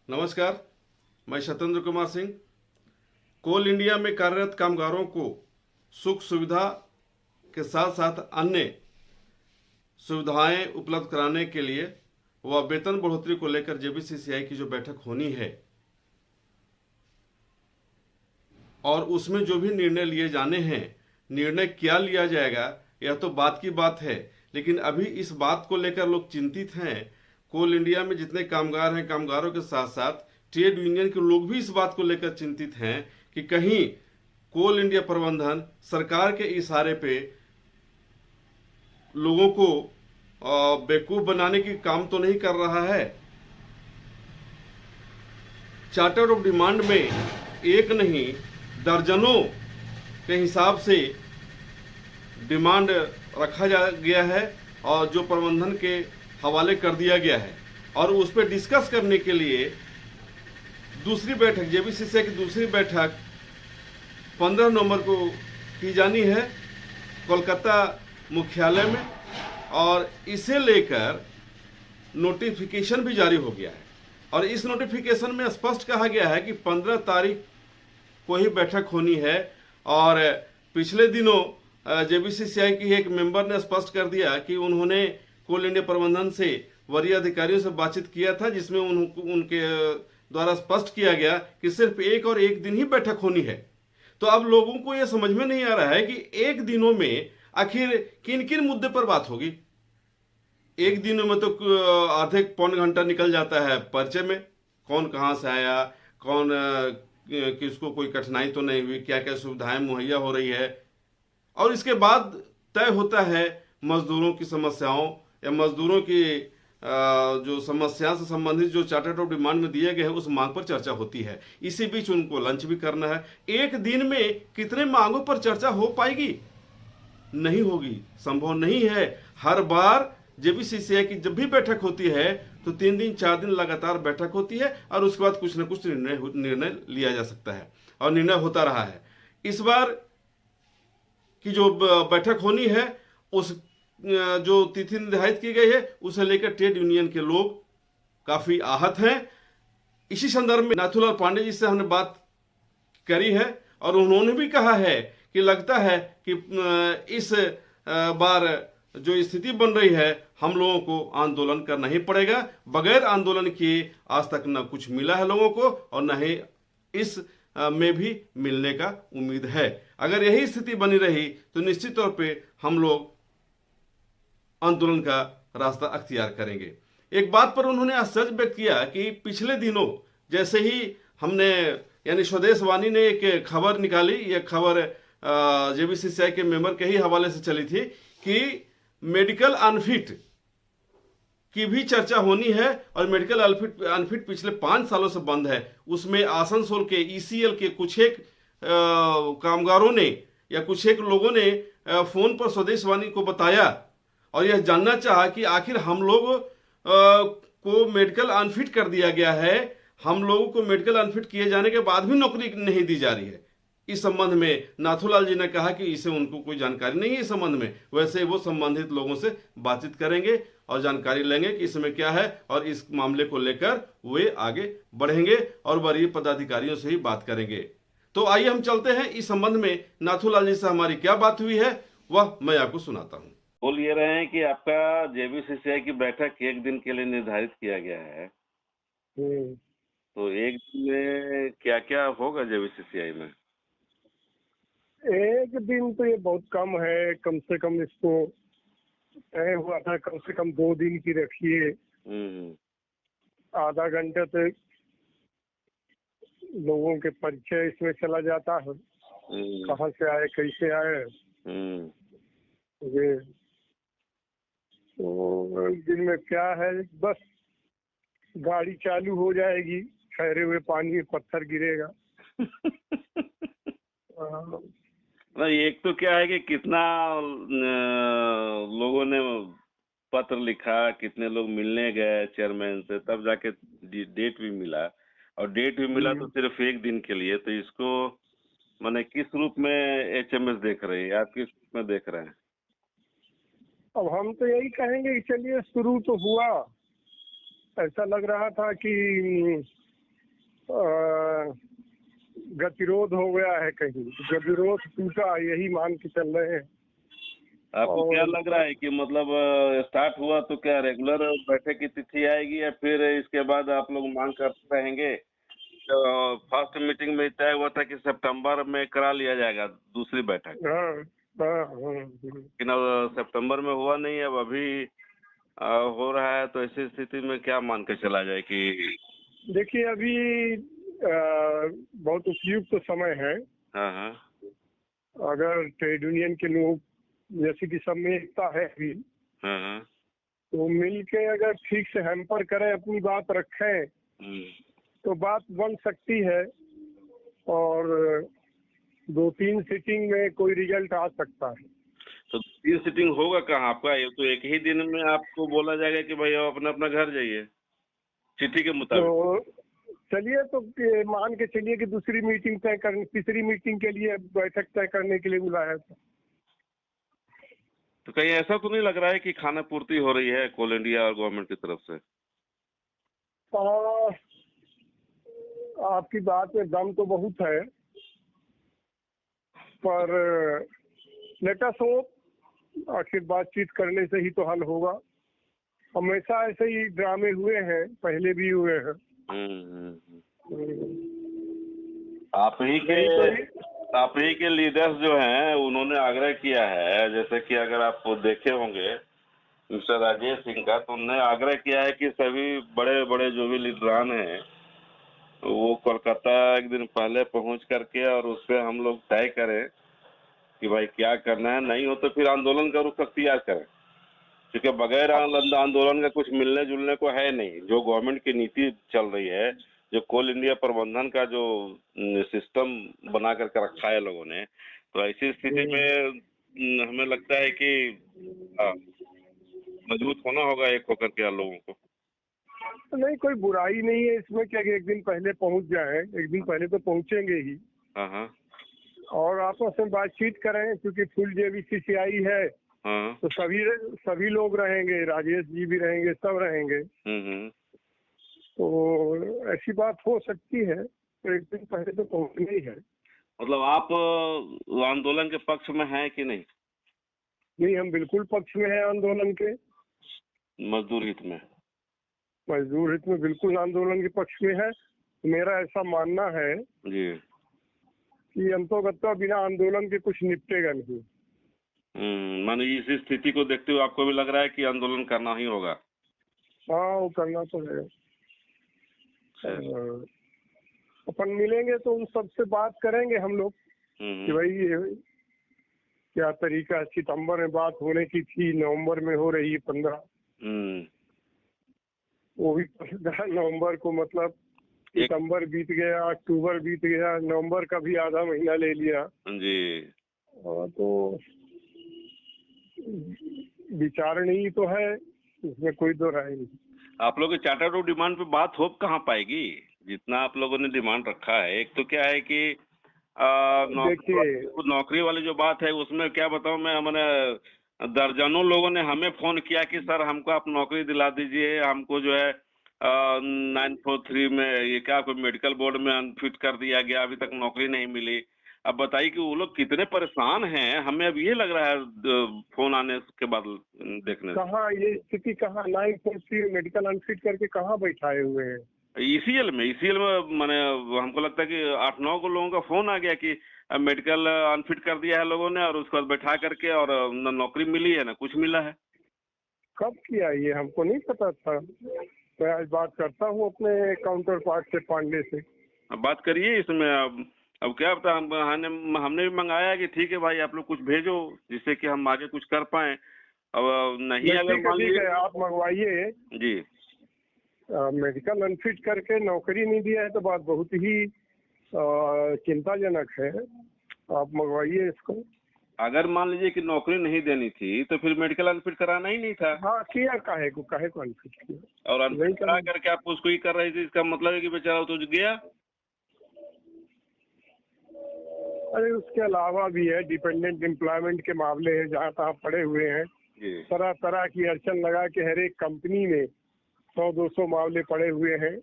नमस्कार, मैं सत्येंद्र कुमार सिंह। कोल इंडिया में कार्यरत कामगारों को सुख सुविधा के साथ साथ अन्य सुविधाएं उपलब्ध कराने के लिए व वेतन बढ़ोतरी को लेकर जेबीसीसीआई की जो बैठक होनी है और उसमें जो भी निर्णय लिए जाने हैं, निर्णय क्या लिया जाएगा यह तो बात की बात है, लेकिन अभी इस बात को लेकर लोग चिंतित हैं। कोल इंडिया में जितने कामगार हैं, कामगारों के साथ साथ ट्रेड यूनियन के लोग भी इस बात को लेकर चिंतित हैं कि कहीं कोल इंडिया प्रबंधन सरकार के इशारे पे लोगों को बेवकूफ बनाने की काम तो नहीं कर रहा है। चार्टर ऑफ डिमांड में एक नहीं दर्जनों के हिसाब से डिमांड रखा जा गया है और जो प्रबंधन के हवाले कर दिया गया है और उस पर डिस्कस करने के लिए दूसरी बैठक, जेबीसीसीआई की दूसरी बैठक 15 नवंबर को की जानी है कोलकाता मुख्यालय में और इसे लेकर नोटिफिकेशन भी जारी हो गया है और इस नोटिफिकेशन में स्पष्ट कहा गया है कि 15 तारीख को ही बैठक होनी है। और पिछले दिनों जेबीसीसीआई की एक मेंबर ने स्पष्ट कर दिया कि उन्होंने कोल इंडिया प्रबंधन से वरीय अधिकारियों से बातचीत किया था, जिसमें उनके द्वारा स्पष्ट किया गया कि सिर्फ एक दिन ही बैठक होनी है। तो अब लोगों को यह समझ में नहीं आ रहा है कि एक दिनों में आखिर किन किन मुद्दे पर बात होगी। एक दिन में तो आधे पौन घंटा निकल जाता है परिचय में, कौन कहाँ से आया, कौन किसको कोई कठिनाई तो नहीं हुई, क्या क्या सुविधाएं मुहैया हो रही है, और इसके बाद तय होता है मजदूरों की समस्याओं या मजदूरों की जो समस्या से संबंधित जो चार्टर ऑफ डिमांड में दिए गए हैं उस मांग पर चर्चा होती है। इसी बीच उनको लंच भी करना है। एक दिन में कितने मांगों पर चर्चा हो पाएगी? नहीं होगी, संभव नहीं है। हर बार जेबीसीसीआई की जब भी बैठक होती है तो 3 दिन 4 दिन लगातार बैठक होती है और उसके बाद कुछ न कुछ निर्णय लिया जा सकता है और निर्णय होता रहा है। इस बार की जो बैठक होनी है उस जो तिथि निर्धारित की गई है उसे लेकर ट्रेड यूनियन के लोग काफी आहत हैं। इसी संदर्भ में नाथूलाल पांडे जी से हमने बात करी है और उन्होंने भी कहा है कि लगता है कि इस बार जो स्थिति बन रही है हम लोगों को आंदोलन करना ही पड़ेगा। बगैर आंदोलन किए आज तक न कुछ मिला है लोगों को और न ही इस में भी मिलने का उम्मीद है। अगर यही स्थिति बनी रही तो निश्चित तौर पे हम लोग आंदोलन का रास्ता अख्तियार करेंगे। एक बात पर उन्होंने आश्चर्य व्यक्त किया कि पिछले दिनों जैसे ही हमने यानी स्वदेश वाणी ने एक खबर निकाली, यह खबर जेबीसीसीआई के मेंबर के ही हवाले से चली थी कि मेडिकल अनफिट की भी चर्चा होनी है और मेडिकल अनफिट पिछले 5 सालों से बंद है। उसमें आसनसोल के ईसीएल के कुछ एक कामगारों ने या कुछ एक लोगों ने फोन पर स्वदेश वाणी को बताया और यह जानना चाहा कि आखिर हम लोग को मेडिकल अनफिट कर दिया गया है, हम लोगों को मेडिकल अनफिट किए जाने के बाद भी नौकरी नहीं दी जा रही है। इस संबंध में नाथूलाल जी ने कहा कि इसे उनको कोई जानकारी नहीं है इस संबंध में। वैसे वो संबंधित लोगों से बातचीत करेंगे और जानकारी लेंगे कि इसमें क्या है और इस मामले को लेकर वे आगे बढ़ेंगे और वरीय पदाधिकारियों से ही बात करेंगे। तो आइए हम चलते हैं इस संबंध में नाथूलाल जी से हमारी क्या बात हुई है वह मैं आपको सुनाता हूँ। बोल ये रहे हैं कि आपका जेबीसीसीआई की बैठक एक दिन के लिए निर्धारित किया गया है, तो एक दिन में क्या क्या होगा जेबीसीसीआई में? एक दिन तो ये बहुत कम है, कम से कम इसको तय हुआ था कम से कम 2 दिन की रखिए। आधा घंटे तक लोगों के परिचय इसमें चला जाता है, कहाँ से आए कैसे आए ये। तो एक दिन में क्या है, बस गाड़ी चालू हो जाएगी, ठहरे हुए पानी में पत्थर गिरेगा। एक तो क्या है कि कितना लोगों ने पत्र लिखा, कितने लोग मिलने गए चेयरमैन से, तब जाके डेट भी मिला और डेट भी मिला तो सिर्फ एक दिन के लिए। तो इसको माने किस रूप में एचएमएस देख रही है, आप किस रूप में देख रहे हैं? अब हम तो यही कहेंगे कि चलिए शुरू तो हुआ, ऐसा लग रहा था कि प्रतिरोध हो गया है कहीं, गतिरोध टूटा, यही मान के चल रहे हैं। आपको क्या और लग रहा है कि मतलब स्टार्ट हुआ तो क्या रेगुलर बैठक की तिथि आएगी या फिर इसके बाद आप लोग मांग करते रहेंगे? तो फर्स्ट मीटिंग में तय हुआ था कि सितंबर में करा लिया जाएगा दूसरी बैठक, हाँ हाँ हाँ लेकिन अब सितंबर में हुआ नहीं, अब अभी हो रहा है। तो ऐसी स्थिति में क्या मान के चला जाए कि देखिए अभी बहुत उपयुक्त तो समय है। हाँ हाँ अगर ट्रेड यूनियन के लोग जैसे कि सब में एकता है भी, हाँ हाँ तो मिल के अगर ठीक से हैम्पर करें, अपनी बात रखें, हम्म। तो बात बन सकती है और 2-3 सीटिंग में कोई रिजल्ट आ सकता है। तो 3 सीटिंग होगा कहाँ आपका? ये तो एक ही दिन में आपको बोला जाएगा कि भाई आप अपना अपना घर जाइए चिट्ठी के मुताबिक। तो चलिए, तो मान के चलिए कि दूसरी मीटिंग तय करने, तीसरी मीटिंग के लिए बैठक तय करने के लिए बुलाया था। तो कहीं ऐसा तो नहीं लग रहा है कि खाना पूर्ति हो रही है कोल इंडिया और गवर्नमेंट की तरफ से? आपकी बात में दम तो बहुत है, पर लेट अस होप, आखिर बातचीत करने से ही तो हल होगा। हमेशा ऐसे ही ड्रामे हुए हैं, पहले भी हुए हैं। आप ही के लीडर्स जो हैं उन्होंने आग्रह किया है, जैसे कि अगर आप देखे होंगे मिस्टर राजेश सिंह का, तो उन्होंने आग्रह किया है कि सभी बड़े बड़े जो भी लीडरान हैं वो कोलकाता एक दिन पहले पहुंच करके और उस पर हम लोग तय करें कि भाई क्या करना है। नहीं हो तो फिर आंदोलन का रुख अख्तियार करें, क्योंकि बगैर आंदोलन का कुछ मिलने जुलने को है नहीं। जो गवर्नमेंट की नीति चल रही है, जो कोल इंडिया प्रबंधन का जो सिस्टम बना करके रखा है लोगों ने, तो ऐसी स्थिति में हमें लगता है कि मजबूत होना होगा एक होकर के लोगों को। नहीं, कोई बुराई नहीं है इसमें कि एक दिन पहले पहुंच जाए, एक दिन पहले तो पहुंचेंगे ही। हाँ हाँ और आपस में बातचीत करें, क्योंकि फुल JVCCI है, हाँ तो सभी लोग रहेंगे, राजेश जी भी रहेंगे, सब रहेंगे। तो ऐसी बात हो सकती है, तो एक दिन पहले तो पहुंचना ही है। मतलब आप आंदोलन के पक्ष में हैं कि नहीं? नहीं, हम बिल्कुल पक्ष में हैं आंदोलन के। मजदूर हित में? मजदूर हित में बिल्कुल आंदोलन के पक्ष में है। मेरा ऐसा मानना है जी कि अंतोगत्वा बिना आंदोलन के कुछ निपटेगा नहीं। माने इस स्थिति को देखते हुए आपको भी लग रहा है कि आंदोलन करना ही होगा? हाँ, वो करना तो है। अपन मिलेंगे तो उन सबसे बात करेंगे हम लोग कि भाई ये क्या तरीका, सितंबर में बात होने की थी, नवंबर में हो रही है 15। वो भी 15 नवंबर को, मतलब सितंबर बीत गया, अक्टूबर बीत गया, नवंबर का भी आधा महीना ले लिया जी। तो विचारणीय तो है, इसमें कोई दो राय नहीं। आप लोग के चार्टर ऑफ डिमांड पे बात हो कहाँ पाएगी? जितना आप लोगों ने डिमांड रखा है, एक तो क्या है कि नौकरी वाली जो बात है उसमें क्या बताऊं मैं, मैंने दर्जनों लोगों ने हमें फोन किया कि सर हमको आप नौकरी दिला दीजिए, हमको जो है 943 में ये क्या कोई मेडिकल बोर्ड में अनफिट कर दिया गया, अभी तक नौकरी नहीं मिली। अब बताइए कि वो लोग कितने परेशान हैं। हमें अब ये लग रहा है फोन आने के बाद देखने से। कहाँ ये स्थिति, कहाँ 943 मेडिकल अनफिट करके कहाँ बैठाए हुए हैं? ECL में मैंने हमको लगता है कि 8-9 को लोगों का फोन आ गया कि मेडिकल अनफिट कर दिया है लोगों ने, और उसके बाद बैठा करके, और न नौकरी मिली है ना कुछ मिला है। कब किया ये, हमको नहीं पता था। मैं आज बात करता हूँ अपने काउंटर पार्ट से, पांडे से। बात करिए इसमें। अब क्या पता, हमने भी मंगाया कि ठीक है भाई आप लोग कुछ भेजो जिससे कि हम आगे कुछ कर पाए। अब नहीं अगर मान लीजिए, आप मंगवाइए जी। मेडिकल अनफिट करके नौकरी नहीं दिया है तो बात बहुत ही चिंताजनक है। आप मंगवाइए इसको। अगर मान लीजिए कि नौकरी नहीं देनी थी तो फिर मेडिकल अनफिट कराना ही नहीं था। हाँ, किया काहे को अनफिट किया, और अनफिट करा करके आप उसको ही कर रहे थे, इसका मतलब है कि बेचारा तो गया। अरे उसके अलावा भी है, डिपेंडेंट एम्प्लॉयमेंट के मामले हैं, जहाँ तहाँ पड़े हुए हैं। तरह तरह की अड़चन लगा के हर एक कंपनी में 100-200 मामले पड़े हुए हैं।